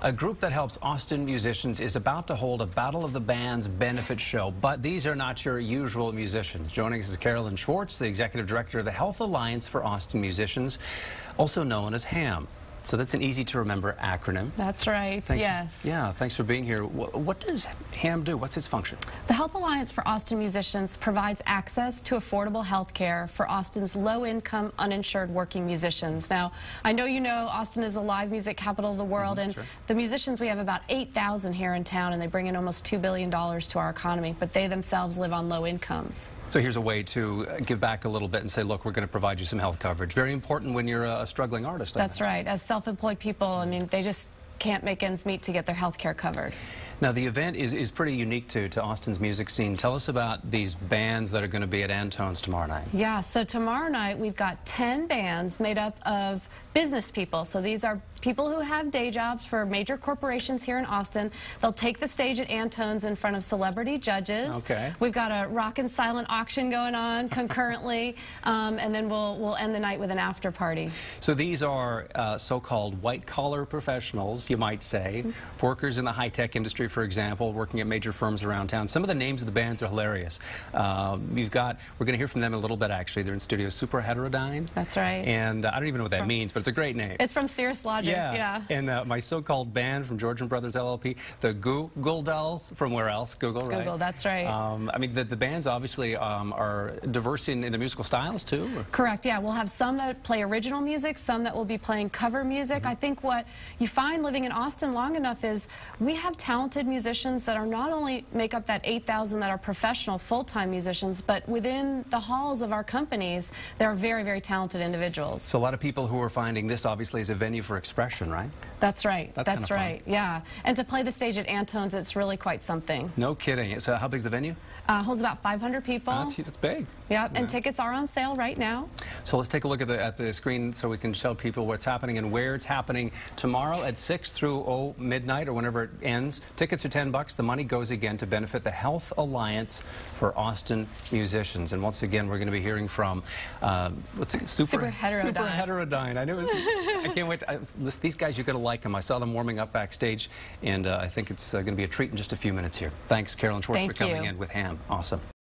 A group that helps Austin musicians is about to hold a Battle of the Bands benefit show, but these are not your usual musicians. Joining us is Carolyn Schwartz, the Executive Director of the Health Alliance for Austin Musicians, also known as HAAM. So that's an easy-to-remember acronym. That's right, yes. Yeah, thanks for being here. What does HAAM do? What's its function? The Health Alliance for Austin Musicians provides access to affordable health care for Austin's low-income, uninsured working musicians. Now, I know you know Austin is a live music capital of the world, and sure. the musicians, we have about 8,000 here in town, and they bring in almost $2 billion to our economy, but they themselves live on low incomes. So here's a way to give back a little bit and say, look, we're going to provide you some health coverage. Very important when you're a struggling artist. That's right. As self-employed people, I mean, they just can't make ends meet to get their health care covered. Now, the event is pretty unique to Austin's music scene. Tell us about these bands that are going to be at Antone's tomorrow night. Yeah, so tomorrow night we've got 10 bands made up of business people. So these are people who have day jobs for major corporations here in Austin. They'll take the stage at Antone's in front of celebrity judges. Okay. We've got a rock and silent auction going on concurrently, and then we'll end the night with an after party. So these are so-called white-collar professionals, you might say, workers in the high-tech industry, for example, working at major firms around town. Some of the names of the bands are hilarious. We're going to hear from them in a little bit, actually. They're in studio. Super Heterodyne. That's right. And I don't even know what that means, but it's a great name. It's from Cirrus Logic. Yeah. And my so-called band from Georgian Brothers LLP, the Google Dolls, from where else? Google, right? Google, that's right. I mean, the bands obviously are diverse in the musical styles, too? Or? Correct, yeah. We'll have some that play original music, some that will be playing cover music. I think what you find living in Austin long enough is we have talented musicians that are not only make up that 8,000 that are professional, full-time musicians, but within the halls of our companies, there are very, very talented individuals. So a lot of people who are finding this obviously is a venue for expression, right? That's right. That's right. Fun. Yeah. And to play the stage at Antone's, it's really quite something. No kidding. So how big's the venue? Holds about 500 people. That's big. Yeah, and tickets are on sale right now. So let's take a look at the screen so we can show people what's happening and where it's happening tomorrow at 6 through midnight or whenever it ends. Tickets are $10. The money goes again to benefit the Health Alliance for Austin musicians. And once again, we're going to be hearing from Super Heterodyne. Super Heterodyne. I knew it was, I can't wait. These guys, you're going to like them. I saw them warming up backstage, and I think it's going to be a treat in just a few minutes here. Thanks, Carolyn Schwartz, for coming in with HAAM. Awesome.